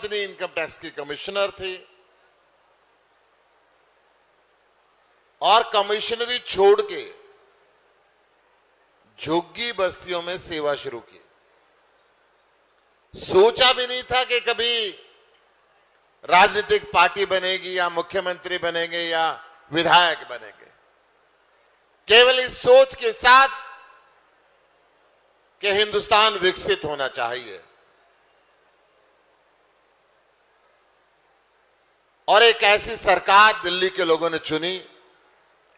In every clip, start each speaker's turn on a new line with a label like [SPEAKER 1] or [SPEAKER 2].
[SPEAKER 1] पत्नी income tax की commissioner थी और कमिश्नरी छोड़ के झुग्गी बस्तियों में सेवा शुरू की। सोचा भी नहीं था कि कभी राजनीतिक पार्टी बनेगी या मुख्यमंत्री बनेंगे या विधायक बनेंगे। केवल इस सोच के साथ कि हिंदुस्तान विकसित होना चाहिए और एक ऐसी सरकार दिल्ली के लोगों ने चुनी,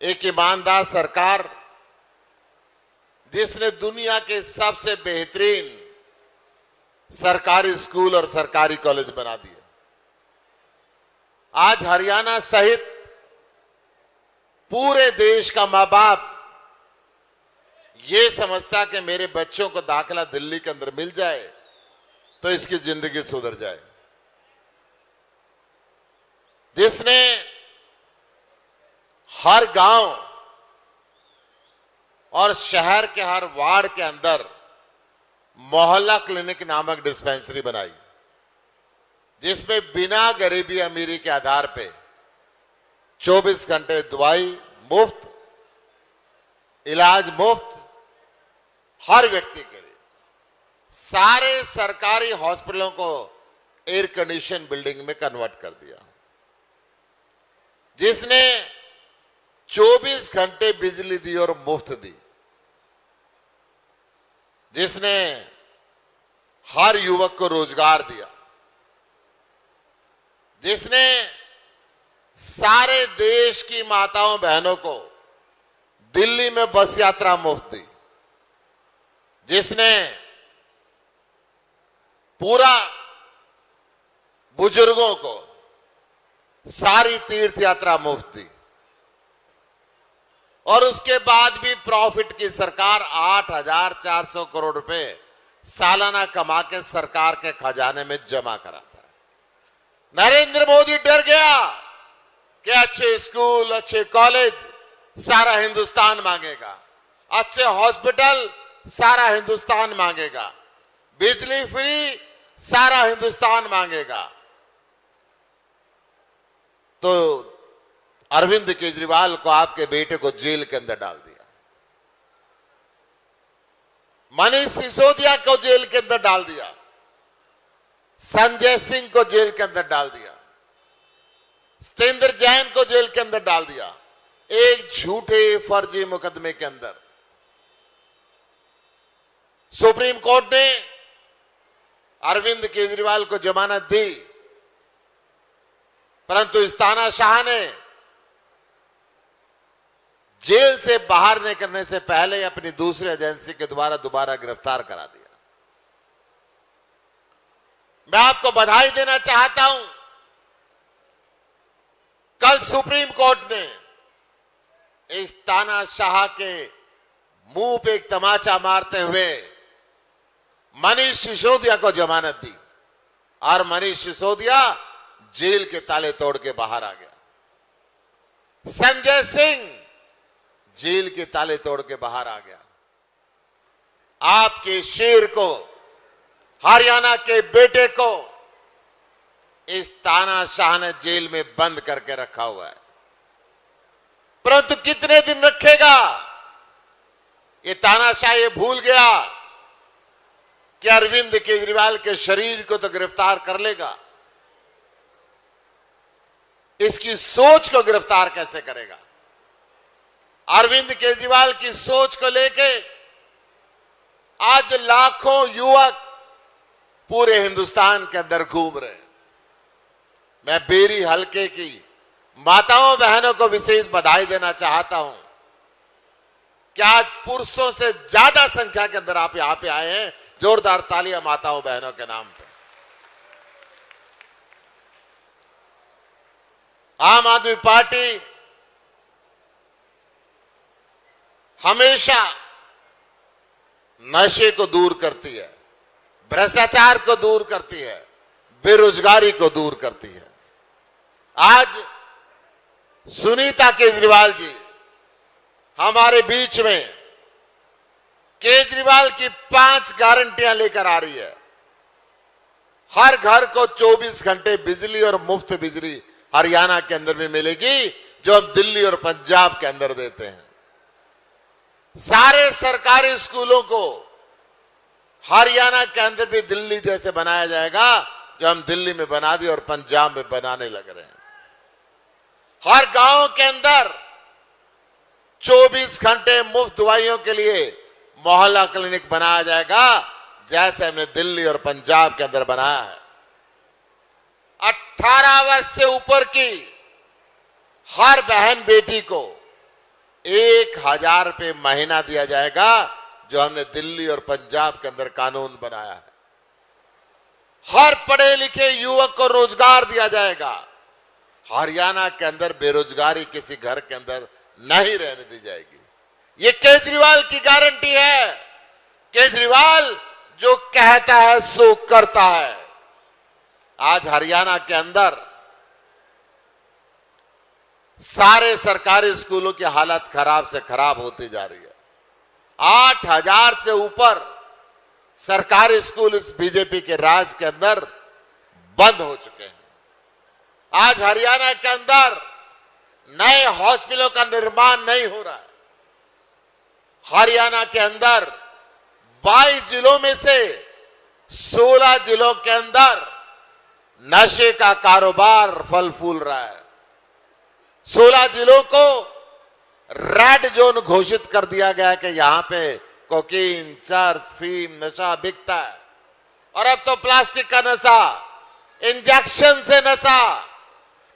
[SPEAKER 1] एक ईमानदार सरकार जिसने दुनिया के सबसे बेहतरीन सरकारी स्कूल और सरकारी कॉलेज बना दिए। आज हरियाणा सहित पूरे देश का मां बाप ये समझता कि मेरे बच्चों को दाखिला दिल्ली के अंदर मिल जाए तो इसकी जिंदगी सुधर जाए। जिसने हर गांव और शहर के हर वार्ड के अंदर मोहल्ला क्लिनिक नामक डिस्पेंसरी बनाई, जिसमें बिना गरीबी अमीरी के आधार पे 24 घंटे दवाई मुफ्त, इलाज मुफ्त हर व्यक्ति के लिए। सारे सरकारी हॉस्पिटलों को एयर कंडीशन बिल्डिंग में कन्वर्ट कर दिया। जिसने 24 घंटे बिजली दी और मुफ्त दी। जिसने हर युवक को रोजगार दिया। जिसने सारे देश की माताओं बहनों को दिल्ली में बस यात्रा मुफ्त दी। जिसने पूरा बुजुर्गों को सारी तीर्थ यात्रा मुफ्त दी। और उसके बाद भी प्रॉफिट की सरकार 8,400 करोड़ रुपए सालाना कमा के सरकार के खजाने में जमा कराता है। नरेंद्र मोदी डर गया कि अच्छे स्कूल, अच्छे कॉलेज सारा हिंदुस्तान मांगेगा, अच्छे हॉस्पिटल सारा हिंदुस्तान मांगेगा, बिजली फ्री सारा हिंदुस्तान मांगेगा। तो अरविंद केजरीवाल को, आपके बेटे को जेल के अंदर डाल दिया। मनीष सिसोदिया को जेल के अंदर डाल दिया। संजय सिंह को जेल के अंदर डाल दिया। सत्येंद्र जैन को जेल के अंदर डाल दिया, एक झूठे फर्जी मुकदमे के अंदर। सुप्रीम कोर्ट ने अरविंद केजरीवाल को जमानत दी, परंतु इस तानाशाह ने जेल से बाहर निकलने से पहले अपनी दूसरी एजेंसी के द्वारा दोबारा गिरफ्तार करा दिया। मैं आपको बधाई देना चाहता हूं, कल सुप्रीम कोर्ट ने इस तानाशाह के मुंह पे एक तमाचा मारते हुए मनीष सिसोदिया को जमानत दी और मनीष सिसोदिया जेल के ताले तोड़ के बाहर आ गया। संजय सिंह जेल के ताले तोड़ के बाहर आ गया। आपके शेर को, हरियाणा के बेटे को इस तानाशाह ने जेल में बंद करके रखा हुआ है। परंतु कितने दिन रखेगा? ये तानाशाह ये भूल गया कि अरविंद केजरीवाल के शरीर को तो गिरफ्तार कर लेगा, इसकी सोच को गिरफ्तार कैसे करेगा? अरविंद केजरीवाल की सोच को लेके आज लाखों युवक पूरे हिंदुस्तान के अंदर घूम रहे हैं। मैं बेरी हलके की माताओं बहनों को विशेष बधाई देना चाहता हूं कि आज पुरुषों से ज्यादा संख्या के अंदर आप यहां पे आए हैं। जोरदार तालियां माताओं बहनों के नाम पे। आम आदमी पार्टी हमेशा नशे को दूर करती है, भ्रष्टाचार को दूर करती है, बेरोजगारी को दूर करती है। आज सुनीता केजरीवाल जी हमारे बीच में केजरीवाल की 5 गारंटियां लेकर आ रही है। हर घर को 24 घंटे बिजली और मुफ्त बिजली हरियाणा के अंदर भी मिलेगी, जो हम दिल्ली और पंजाब के अंदर देते हैं। सारे सरकारी स्कूलों को हरियाणा के अंदर भी दिल्ली जैसे बनाया जाएगा, जो हम दिल्ली में बना दिए और पंजाब में बनाने लग रहे हैं। हर गांव के अंदर 24 घंटे मुफ्त दवाइयों के लिए मोहल्ला क्लिनिक बनाया जाएगा, जैसे हमने दिल्ली और पंजाब के अंदर बनाया है। 18 वर्ष से ऊपर की हर बहन बेटी को 1000 रुपये महीना दिया जाएगा, जो हमने दिल्ली और पंजाब के अंदर कानून बनाया है। हर पढ़े लिखे युवक को रोजगार दिया जाएगा। हरियाणा के अंदर बेरोजगारी किसी घर के अंदर नहीं रहने दी जाएगी। ये केजरीवाल की गारंटी है। केजरीवाल जो कहता है सो करता है। आज हरियाणा के अंदर सारे सरकारी स्कूलों की हालत खराब से खराब होती जा रही है। 8000 से ऊपर सरकारी स्कूल इस बीजेपी के राज के अंदर बंद हो चुके हैं। आज हरियाणा के अंदर नए हॉस्पिटलों का निर्माण नहीं हो रहा है। हरियाणा के अंदर 22 जिलों में से 16 जिलों के अंदर नशे का कारोबार फल फूल रहा है। 16 जिलों को रेड जोन घोषित कर दिया गया कि यहां पे कोकीन, चर्च, फीम नशा बिकता है। और अब तो प्लास्टिक का नशा, इंजेक्शन से नशा।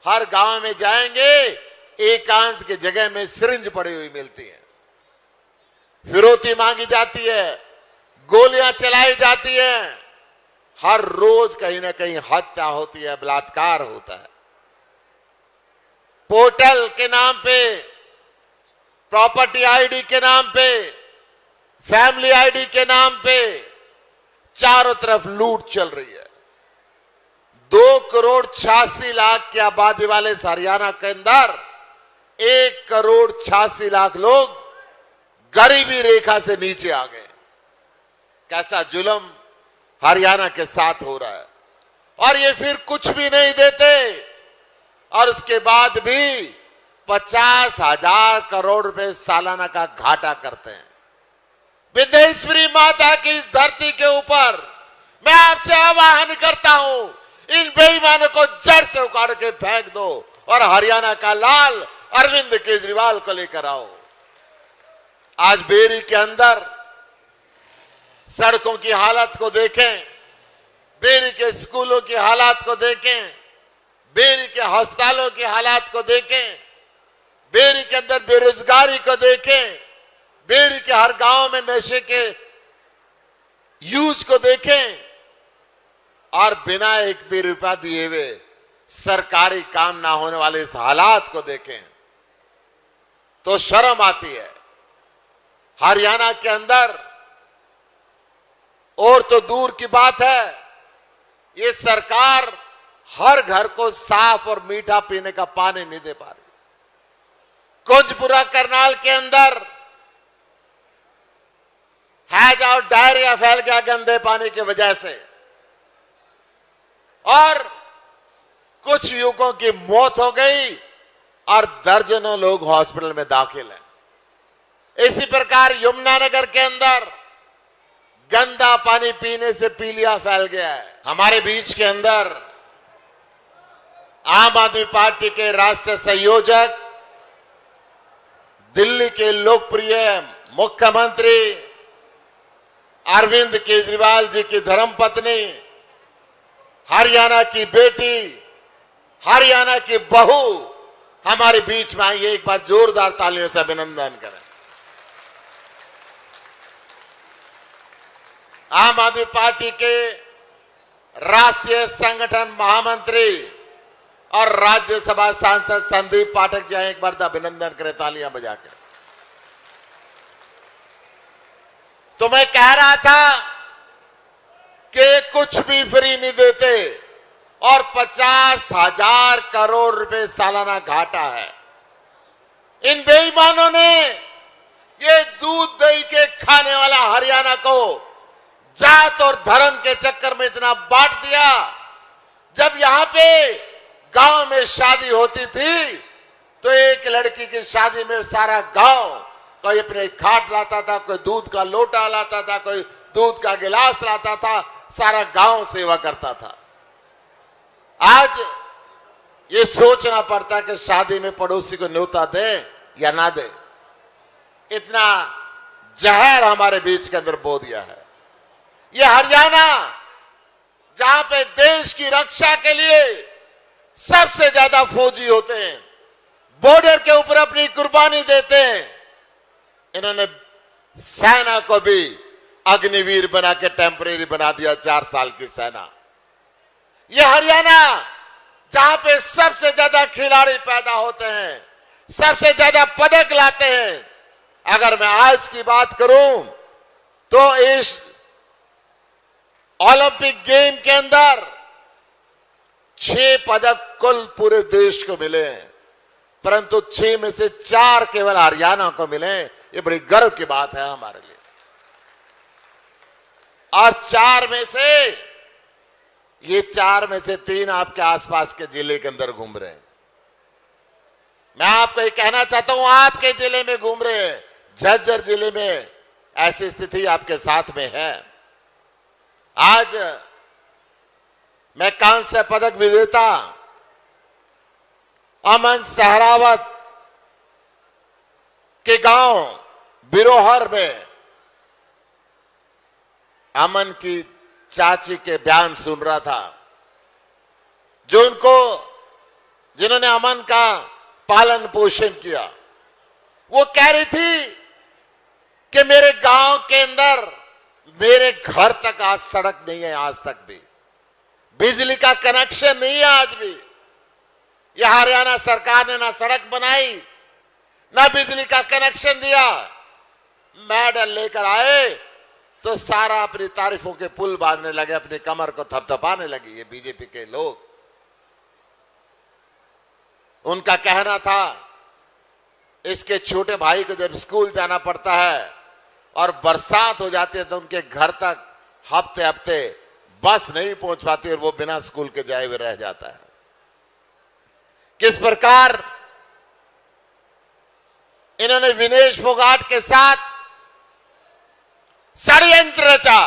[SPEAKER 1] हर गांव में जाएंगे, एकांत की जगह में सिरिंज पड़ी हुई मिलती है, फिरौती मांगी जाती है, गोलियां चलाई जाती हैं। हर रोज कहीं ना कहीं हत्या होती है, बलात्कार होता है। पोर्टल के नाम पे, प्रॉपर्टी आईडी के नाम पे, फैमिली आईडी के नाम पे चारों तरफ लूट चल रही है। 2,86,00,000 की आबादी वाले इस हरियाणा के अंदर 1,86,00,000 लोग गरीबी रेखा से नीचे आ गए। कैसा जुल्म हरियाणा के साथ हो रहा है। और ये फिर कुछ भी नहीं देते, और उसके बाद भी 50,000 करोड़ रुपए सालाना का घाटा करते हैं। विंध्येश्वरी माता की इस धरती के ऊपर मैं आपसे आह्वान करता हूं, इन बेईमानों को जड़ से उखाड़ के फेंक दो और हरियाणा का लाल अरविंद केजरीवाल को लेकर आओ। आज बेरी के अंदर सड़कों की हालत को देखें, बेरी के स्कूलों की हालात को देखें, बेरी के अस्पतालों की हालात को देखें, बेरी के अंदर बेरोजगारी को देखें, बेरी के हर गांव में नशे के यूज को देखें, और बिना एक भी रुपया दिए हुए सरकारी काम ना होने वाले इस हालात को देखें तो शर्म आती है। हरियाणा के अंदर और तो दूर की बात है, ये सरकार हर घर को साफ और मीठा पीने का पानी नहीं दे पा रही। कुंजपुरा करनाल के अंदर हैज और डायरिया फैल गया गंदे पानी की वजह से, और कुछ युवकों की मौत हो गई और दर्जनों लोग हॉस्पिटल में दाखिल हैं। इसी प्रकार यमुनानगर के अंदर गंदा पानी पीने से पीलिया फैल गया है। हमारे बीच के अंदर आम आदमी पार्टी के राष्ट्रीय संयोजक, दिल्ली के लोकप्रिय मुख्यमंत्री अरविंद केजरीवाल जी की धर्मपत्नी, हरियाणा की बेटी, हरियाणा की बहू हमारे बीच में आई है। एक बार जोरदार तालियों से अभिनंदन करें। आम आदमी पार्टी के राष्ट्रीय संगठन महामंत्री और राज्यसभा सांसद संदीप पाठक जी, एक बार अभिनंदन करें तालियां बजाकर। तो मैं कह रहा था कि कुछ भी फ्री नहीं देते और 50,000 करोड़ रुपए सालाना घाटा है। इन बेईमानों ने ये दूध दही के खाने वाला हरियाणा को जात और धर्म के चक्कर में इतना बांट दिया। जब यहां पे गांव में शादी होती थी तो एक लड़की की शादी में सारा गांव कोई अपने खाट लाता था, कोई दूध का लोटा लाता था, कोई दूध का गिलास लाता था, सारा गांव सेवा करता था। आज ये सोचना पड़ता कि शादी में पड़ोसी को न्योता दे या ना दे। इतना जहर हमारे बीच के अंदर बो दिया है। ये हरियाणा जहां पे देश की रक्षा के लिए सबसे ज्यादा फौजी होते हैं, बॉर्डर के ऊपर अपनी कुर्बानी देते हैं, इन्होंने सेना को भी अग्निवीर बना के टेम्परेरी बना दिया, 4 साल की सेना। यह हरियाणा जहां पे सबसे ज्यादा खिलाड़ी पैदा होते हैं, सबसे ज्यादा पदक लाते हैं। अगर मैं आज की बात करूं तो इस ओलंपिक गेम के अंदर 6 पदक कुल पूरे देश को मिले हैं, परंतु 6 में से 4 केवल हरियाणा को मिले। ये बड़ी गर्व की बात है हमारे लिए। और 4 में से 3 आपके आसपास के जिले के अंदर घूम रहे हैं। मैं आपको ये कहना चाहता हूं, आपके जिले में घूम रहे हैं, झज्जर जिले में ऐसी स्थिति आपके साथ में है। आज मैं कांस्य पदक विजेता अमन सहरावत के गांव बिरोहर में अमन की चाची के बयान सुन रहा था, जिन्होंने अमन का पालन पोषण किया। वो कह रही थी कि मेरे गांव के अंदर मेरे घर तक आज सड़क नहीं है, आज तक भी बिजली का कनेक्शन नहीं है। आज भी यह हरियाणा सरकार ने ना सड़क बनाई, ना बिजली का कनेक्शन दिया। मेडल लेकर आए तो सारा अपनी तारीफों के पुल बांधने लगे, अपनी कमर को थपथपाने लगी ये बीजेपी के लोग। उनका कहना था इसके छोटे भाई को जब स्कूल जाना पड़ता है और बरसात हो जाती है तो उनके घर तक हफ्ते हफ्ते बस नहीं पहुंच पाती और वो बिना स्कूल के जाए हुए रह जाता है। किस प्रकार इन्होंने विनेश फोगाट के साथ षड्यंत्र रचा।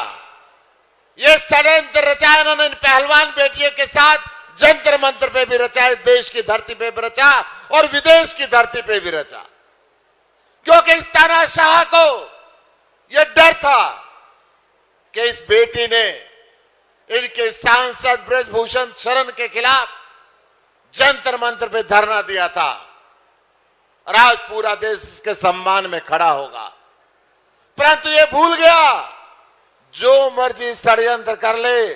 [SPEAKER 1] ये षड्यंत्र रचा इन्होंने पहलवान बेटियों के साथ, जंतर मंत्र पे भी रचा, इस देश की धरती पे भी रचा और विदेश की धरती पे भी रचा। क्योंकि इस तानाशाह को यह डर था कि इस बेटी ने इनके सांसद ब्रजभूषण शरण के खिलाफ जंतर मंत्र पे धरना दिया था और आज पूरा देश उसके सम्मान में खड़ा होगा। परंतु ये भूल गया, जो मर्जी षड्यंत्र कर ले,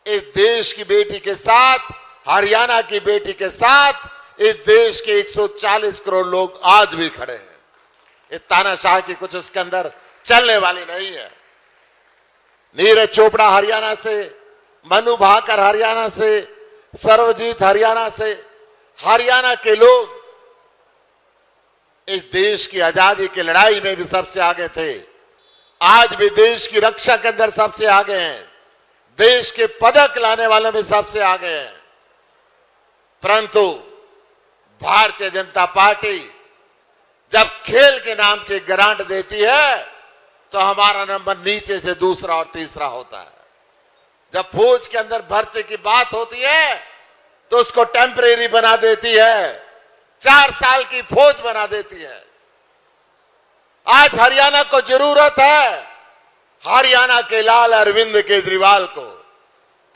[SPEAKER 1] इस देश की बेटी के साथ, हरियाणा की बेटी के साथ इस देश के 140 करोड़ लोग आज भी खड़े हैं। इस तानाशाह की कुछ उसके अंदर चलने वाली नहीं है। नीरज चोपड़ा हरियाणा से, मनु भाकर हरियाणा से, सर्वजीत हरियाणा से, हरियाणा के लोग इस देश की आजादी की लड़ाई में भी सबसे आगे थे, आज भी देश की रक्षा के अंदर सबसे आगे हैं, देश के पदक लाने वालों में सबसे आगे हैं। परंतु भारतीय जनता पार्टी जब खेल के नाम की ग्रांट देती है तो हमारा नंबर नीचे से दूसरा और तीसरा होता है। जब फौज के अंदर भर्ती की बात होती है तो उसको टेम्परेरी बना देती है, 4 साल की फौज बना देती है। आज हरियाणा को जरूरत है हरियाणा के लाल अरविंद केजरीवाल को,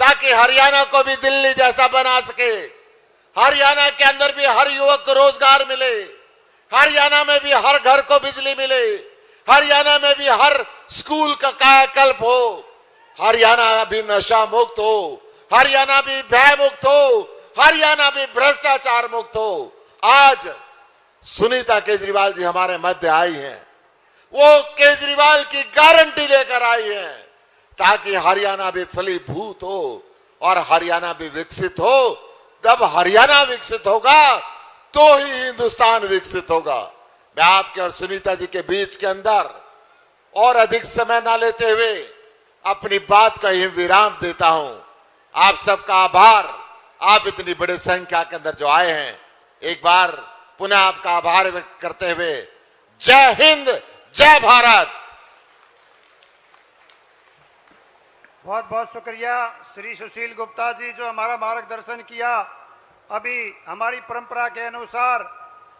[SPEAKER 1] ताकि हरियाणा को भी दिल्ली जैसा बना सके, हरियाणा के अंदर भी हर युवक को रोजगार मिले, हरियाणा में भी हर घर को बिजली मिले, हरियाणा में भी हर स्कूल का कायाकल्प हो, हरियाणा भी नशा मुक्त हो, हरियाणा भी भय मुक्त हो, हरियाणा भी भ्रष्टाचार मुक्त हो। आज सुनीता केजरीवाल जी हमारे मध्य आई हैं, वो केजरीवाल की गारंटी लेकर आई हैं ताकि हरियाणा भी फलीभूत हो और हरियाणा भी विकसित हो। जब हरियाणा विकसित होगा तो ही हिंदुस्तान विकसित होगा। मैं आपके और सुनीता जी के बीच के अंदर और अधिक समय ना लेते हुए अपनी बात का यही विराम देता हूं। आप सबका आभार। आप इतनी बड़ी संख्या के अंदर जो आए हैं, एक बार पुनः आपका आभार व्यक्त करते हुए जय हिंद, जय भारत।
[SPEAKER 2] बहुत बहुत शुक्रिया श्री सुशील गुप्ता जी, जो हमारा मार्गदर्शन किया। अभी हमारी परंपरा के अनुसार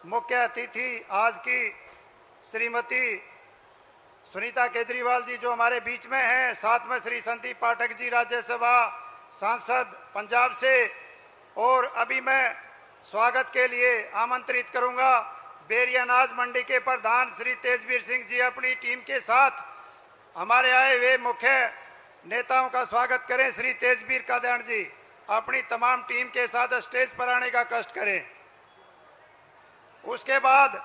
[SPEAKER 2] मुख्य अतिथि आज की श्रीमती सुनीता केजरीवाल जी जो हमारे बीच में हैं, साथ में श्री संदीप पाठक जी राज्यसभा सांसद पंजाब से, और अभी मैं स्वागत के लिए आमंत्रित करूंगा बेरी अनाज मंडी के प्रधान श्री तेजवीर सिंह जी अपनी टीम के साथ हमारे आए हुए मुख्य नेताओं का स्वागत करें। श्री तेजवीर कादयान जी अपनी तमाम टीम के साथ स्टेज पर आने का कष्ट करें। उसके बाद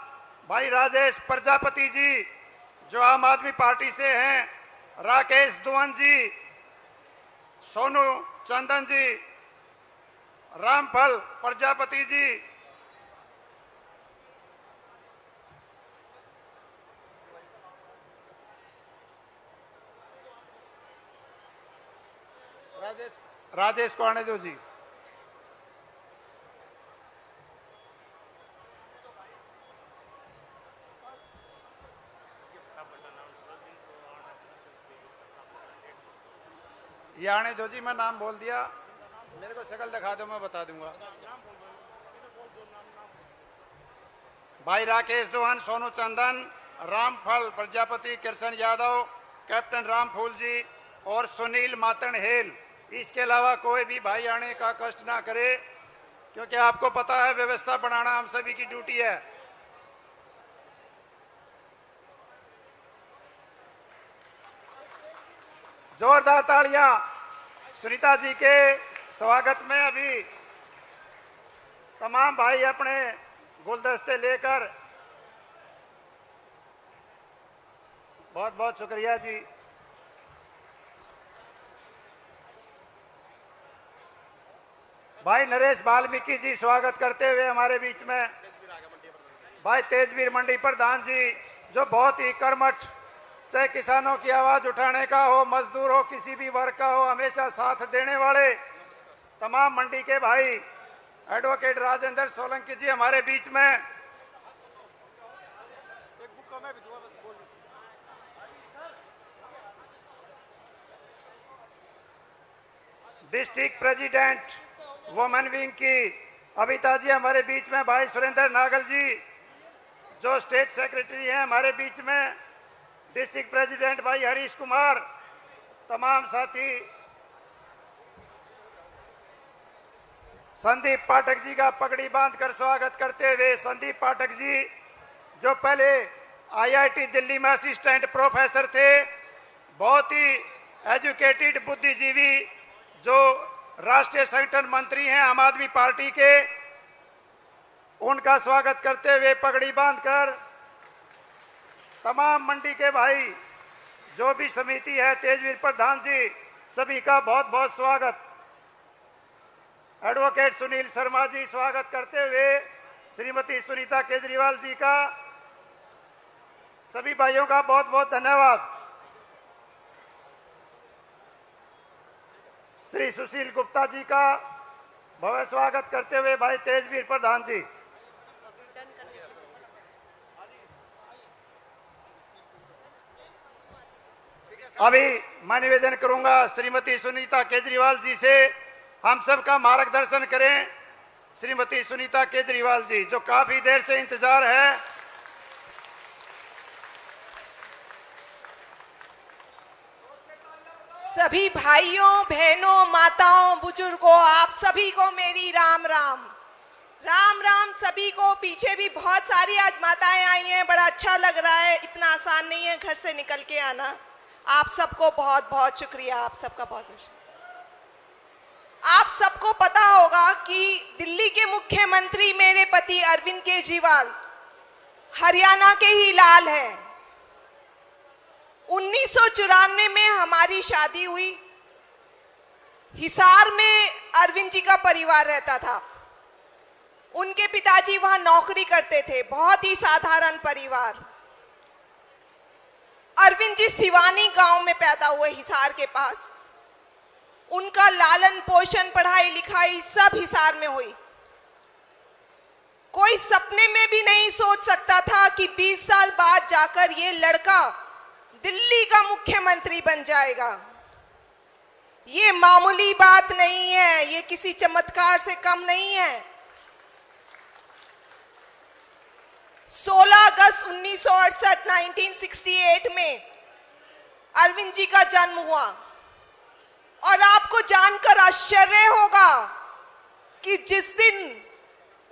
[SPEAKER 2] भाई राजेश प्रजापति जी जो आम आदमी पार्टी से हैं, राकेश दुवन जी, सोनू चंदन जी, रामफल प्रजापति जी, राजेश को आने दो जी। ये आने दो जी, मैं नाम बोल दिया, मेरे को शक्ल दिखा दो, मैं बता दूंगा। भाई राकेश दोहन, सोनू चंदन, रामफल प्रजापति, कृष्ण यादव, कैप्टन रामफूल जी और सुनील मातन हेल। इसके अलावा कोई भी भाई आने का कष्ट ना करे, क्योंकि आपको पता है व्यवस्था बनाना हम सभी की ड्यूटी है। जोरदार तालियां सुनीता जी के स्वागत में। अभी तमाम भाई अपने गुलदस्ते लेकर, बहुत बहुत शुक्रिया जी। भाई नरेश वाल्मीकि जी स्वागत करते हुए हमारे बीच में। भाई तेजवीर मंडी प्रधान जी जो बहुत ही कर्मठ, चाहे किसानों की आवाज उठाने का हो, मजदूर हो, किसी भी वर्ग का हो, हमेशा साथ देने वाले तमाम मंडी के भाई। एडवोकेट राजेंद्र सोलंकी जी हमारे बीच में। डिस्ट्रिक्ट प्रेसिडेंट वुमेन विंग की अबिता जी हमारे बीच में। भाई सुरेंद्र नागल जी जो स्टेट सेक्रेटरी हैं हमारे बीच में। डिस्ट्रिक्ट प्रेसिडेंट भाई हरीश कुमार, तमाम साथी। संदीप पाठक जी का पगड़ी बांधकर स्वागत करते हुए संदीप पाठक जी जो पहले आईआईटी दिल्ली में असिस्टेंट प्रोफेसर थे, बहुत ही एजुकेटेड बुद्धिजीवी, जो राष्ट्रीय संगठन मंत्री हैं आम आदमी पार्टी के, उनका स्वागत करते हुए पगड़ी बांधकर तमाम मंडी के भाई, जो भी समिति है, तेजवीर प्रधान जी, सभी का बहुत बहुत स्वागत। एडवोकेट सुनील शर्मा जी स्वागत करते हुए श्रीमती सुनीता केजरीवाल जी का, सभी भाइयों का बहुत बहुत धन्यवाद। श्री सुशील गुप्ता जी का भव्य स्वागत करते हुए भाई तेजवीर प्रधान जी। अभी मैं निवेदन करूंगा श्रीमती सुनीता केजरीवाल जी से हम सब का मार्गदर्शन करें। श्रीमती सुनीता केजरीवाल जी जो काफी देर से इंतजार है।
[SPEAKER 3] सभी भाइयों, बहनों, माताओं, बुजुर्गों, आप सभी को मेरी राम राम। राम राम सभी को। पीछे भी बहुत सारी आज माताएं आई हैं, बड़ा अच्छा लग रहा है। इतना आसान नहीं है घर से निकल के आना। आप सबको बहुत बहुत शुक्रिया, आप सबका बहुत शुक्रिया। आप सबको पता होगा कि दिल्ली के मुख्यमंत्री मेरे पति अरविंद केजरीवाल हरियाणा के ही लाल हैं। 1994 में हमारी शादी हुई। हिसार में अरविंद जी का परिवार रहता था। उनके पिताजी वहां नौकरी करते थे। बहुत ही साधारण परिवार। अरविंद जी सिवानी गांव में पैदा हुए, हिसार के पास। उनका लालन पोषण, पढ़ाई लिखाई सब हिसार में हुई। कोई सपने में भी नहीं सोच सकता था कि 20 साल बाद जाकर ये लड़का दिल्ली का मुख्यमंत्री बन जाएगा। ये मामूली बात नहीं है, ये किसी चमत्कार से कम नहीं है। 16 अगस्त 1968 1968 में अरविंद जी का जन्म हुआ। और आपको जानकर आश्चर्य होगा कि जिस दिन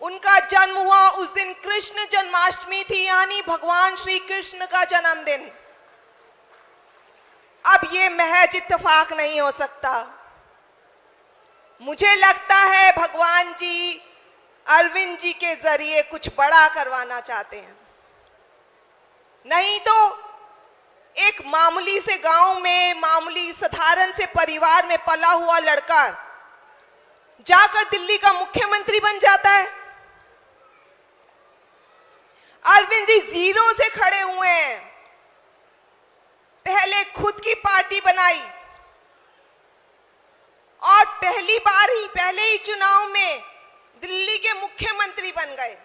[SPEAKER 3] उनका जन्म हुआ उस दिन कृष्ण जन्माष्टमी थी, यानी भगवान श्री कृष्ण का जन्मदिन। अब ये महज इत्तेफाक नहीं हो सकता। मुझे लगता है भगवान जी अरविंद जी के जरिए कुछ बड़ा करवाना चाहते हैं। नहीं तो एक मामूली से गांव में, मामूली साधारण से परिवार में पला हुआ लड़का जाकर दिल्ली का मुख्यमंत्री बन जाता है। अरविंद जी जीरो से खड़े हुए हैं। पहले खुद की पार्टी बनाई और पहले ही चुनाव में दिल्ली के मुख्यमंत्री बन गए।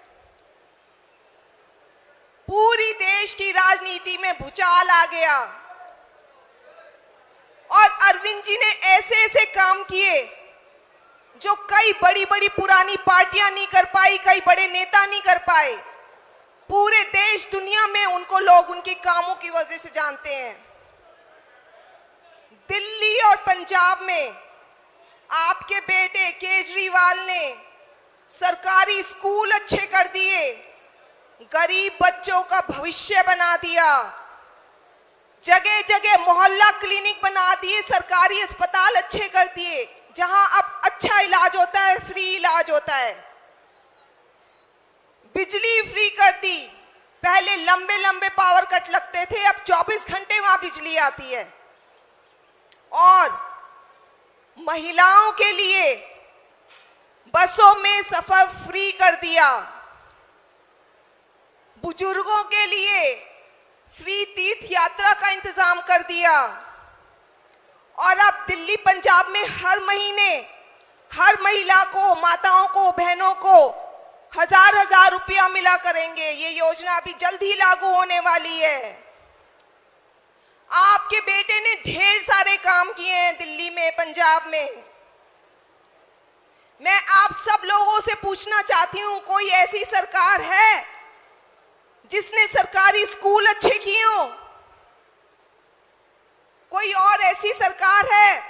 [SPEAKER 3] पूरी देश की राजनीति में भूचाल आ गया और अरविंद जी ने ऐसे ऐसे काम किए जो कई बड़ी बड़ी पुरानी पार्टियां नहीं कर पाई, कई बड़े नेता नहीं कर पाए। पूरे देश दुनिया में उनको लोग उनके कामों की वजह से जानते हैं। दिल्ली और पंजाब में आपके बेटे केजरीवाल ने सरकारी स्कूल अच्छे कर दिए, गरीब बच्चों का भविष्य बना दिया, जगह जगह मोहल्ला क्लिनिक बना दिए, सरकारी अस्पताल अच्छे कर दिए, जहां अब अच्छा इलाज होता है, फ्री इलाज होता है। बिजली फ्री कर दी। पहले लंबे लंबे पावर कट लगते थे, अब 24 घंटे वहां बिजली आती है। और महिलाओं के लिए बसों में सफर फ्री कर दिया। बुजुर्गों के लिए फ्री तीर्थ यात्रा का इंतजाम कर दिया। और अब दिल्ली पंजाब में हर महीने हर महिला को, माताओं को, बहनों को 1000 रुपया मिला करेंगे। ये योजना अभी जल्द ही लागू होने वाली है। आपके बेटे ने ढेर सारे काम किए हैं दिल्ली में, पंजाब में। मैं आप सब लोगों से पूछना चाहती हूं, कोई ऐसी सरकार है जिसने सरकारी स्कूल अच्छे किए हो? कोई और ऐसी सरकार है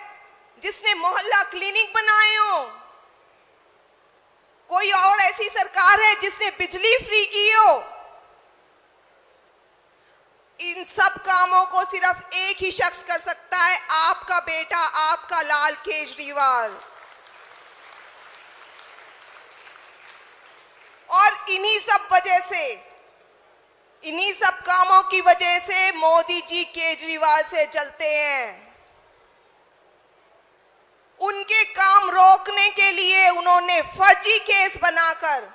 [SPEAKER 3] जिसने मोहल्ला क्लिनिक बनाए हो? कोई और ऐसी सरकार है जिसने बिजली फ्री की हो? इन सब कामों को सिर्फ एक ही शख्स कर सकता है, आपका बेटा, आपका लाल केजरीवाल। और इन्हीं सब कामों की वजह से मोदी जी केजरीवाल से जलते हैं। उनके काम रोकने के लिए उन्होंने फर्जी केस बनाकर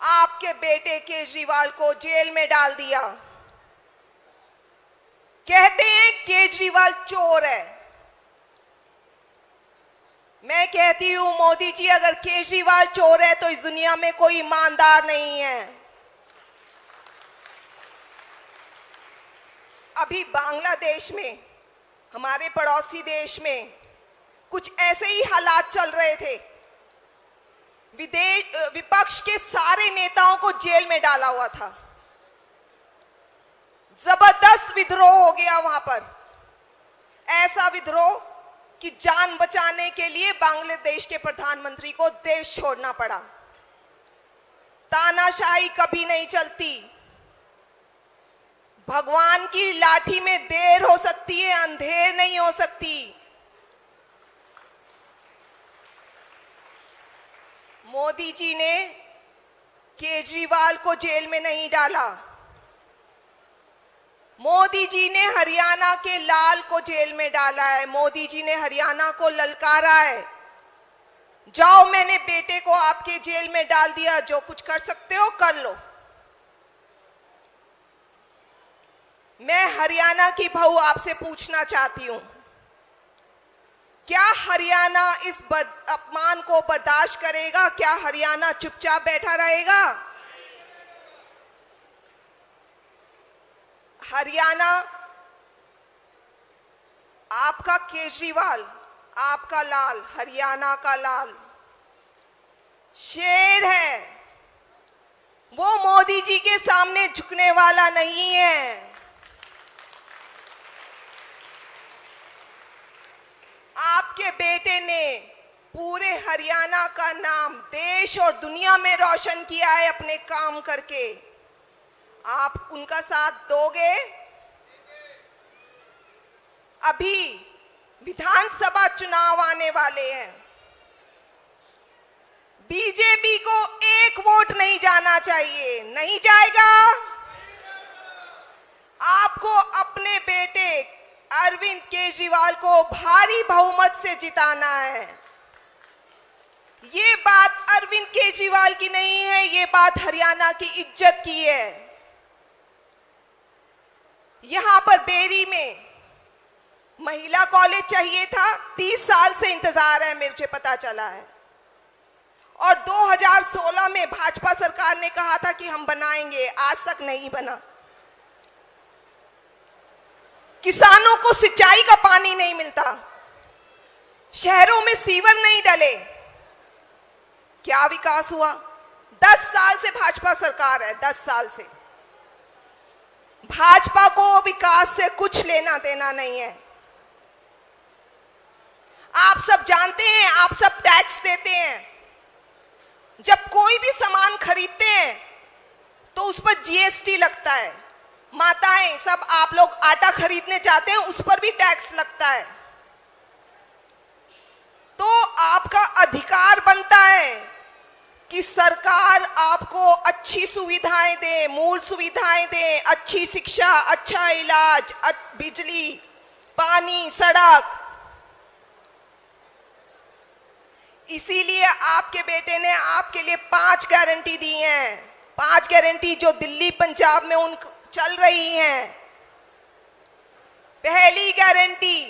[SPEAKER 3] आपके बेटे केजरीवाल को जेल में डाल दिया। कहते हैं केजरीवाल चोर है। मैं कहती हूं मोदी जी, अगर केजरीवाल चोर है तो इस दुनिया में कोई ईमानदार नहीं है। अभी बांग्लादेश में, हमारे पड़ोसी देश में कुछ ऐसे ही हालात चल रहे थे। विपक्ष के सारे नेताओं को जेल में डाला हुआ था। जबरदस्त विद्रोह हो गया वहां पर। ऐसा विद्रोह कि जान बचाने के लिए बांग्लादेश के प्रधानमंत्री को देश छोड़ना पड़ा। तानाशाही कभी नहीं चलती। भगवान की लाठी में देर हो सकती है, अंधेर नहीं हो सकती। मोदी जी ने केजरीवाल को जेल में नहीं डाला। मोदी जी ने हरियाणा के लाल को जेल में डाला है। मोदी जी ने हरियाणा को ललकारा है, जाओ मैंने बेटे को आपके जेल में डाल दिया, जो कुछ कर सकते हो कर लो। मैं हरियाणा की बहू आपसे पूछना चाहती हूं, क्या हरियाणा इस अपमान को बर्दाश्त करेगा? क्या हरियाणा चुपचाप बैठा रहेगा? हरियाणा, आपका केजरीवाल, आपका लाल, हरियाणा का लाल शेर है, वो मोदी जी के सामने झुकने वाला नहीं है। आपके बेटे ने पूरे हरियाणा का नाम देश और दुनिया में रोशन किया है अपने काम करके। आप उनका साथ दोगे? अभी विधानसभा चुनाव आने वाले हैं, बीजेपी को एक वोट नहीं जाना चाहिए। नहीं जाएगा? आपको अपने बेटे अरविंद केजरीवाल को भारी बहुमत से जिताना है। ये बात अरविंद केजरीवाल की नहीं है, ये बात हरियाणा की इज्जत की है। यहां पर बेरी में महिला कॉलेज चाहिए था, 30 साल से इंतजार है, मुझे पता चला है। और 2016 में भाजपा सरकार ने कहा था कि हम बनाएंगे, आज तक नहीं बना। किसानों को सिंचाई का पानी नहीं मिलता, शहरों में सीवर नहीं डले, क्या विकास हुआ? 10 साल से भाजपा सरकार है, 10 साल से। भाजपा को विकास से कुछ लेना देना नहीं है। आप सब जानते हैं, आप सब टैक्स देते हैं। जब कोई भी सामान खरीदते हैं तो उस पर जीएसटी लगता है। माताएं सब, आप लोग आटा खरीदने जाते हैं, उस पर भी टैक्स लगता है। तो आपका अधिकार बनता है कि सरकार आपको अच्छी सुविधाएं दे, मूल सुविधाएं दे, अच्छी शिक्षा, अच्छा इलाज, बिजली, पानी, सड़क। इसीलिए आपके बेटे ने आपके लिए 5 गारंटी दी हैं। 5 गारंटी जो दिल्ली पंजाब में उन चल रही हैं। पहली गारंटी,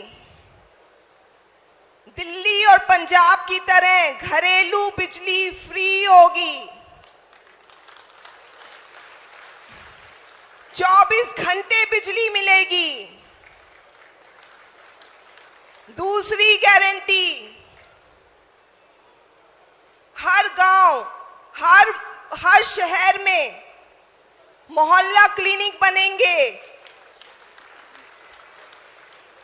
[SPEAKER 3] दिल्ली और पंजाब की तरह घरेलू बिजली फ्री होगी। 24 घंटे बिजली मिलेगी। दूसरी गारंटी, हर गांव, हर शहर में मोहल्ला क्लिनिक बनेंगे।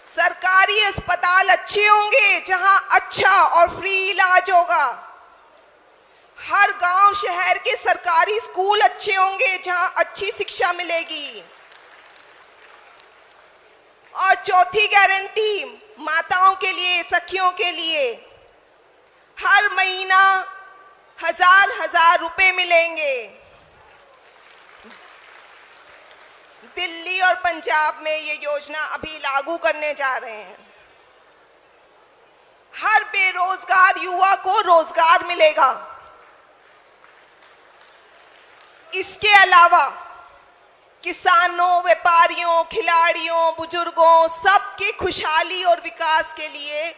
[SPEAKER 3] सरकारी अस्पताल अच्छे होंगे जहां अच्छा और फ्री इलाज होगा। हर गांव शहर के सरकारी स्कूल अच्छे होंगे जहां अच्छी शिक्षा मिलेगी। और चौथी गारंटी, माताओं के लिए, सखियों के लिए हर महीना 1000 रुपए मिलेंगे। दिल्ली और पंजाब में ये योजना अभी लागू करने जा रहे हैं। हर बेरोजगार युवा को रोजगार मिलेगा। इसके अलावा किसानों, व्यापारियों, खिलाड़ियों, बुजुर्गों, सबकी खुशहाली और विकास के लिए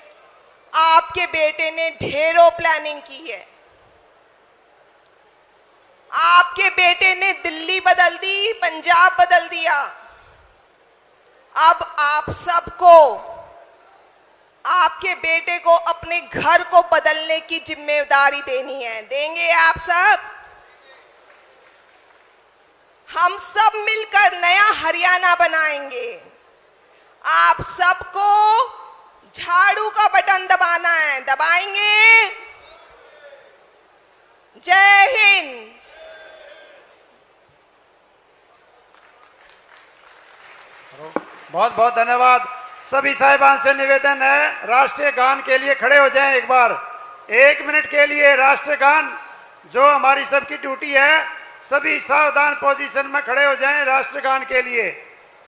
[SPEAKER 3] आपके बेटे ने ढेरों प्लानिंग की है। आपके बेटे ने दिल्ली बदल दी, पंजाब बदल दिया। अब आप सबको, आपके बेटे को अपने घर को बदलने की जिम्मेदारी देनी है। देंगे आप सब? हम सब मिलकर नया हरियाणा बनाएंगे। आप सबको झाड़ू का बटन दबाना है। दबाएंगे? जय हिंद।
[SPEAKER 2] बहुत बहुत धन्यवाद। सभी साहिबान से निवेदन है, राष्ट्रीय गान के लिए खड़े हो जाएं। एक बार 1 मिनट के लिए राष्ट्रीय गान, जो हमारी सबकी ड्यूटी है। सभी सावधान पोजीशन में खड़े हो जाएं राष्ट्रीय गान के लिए।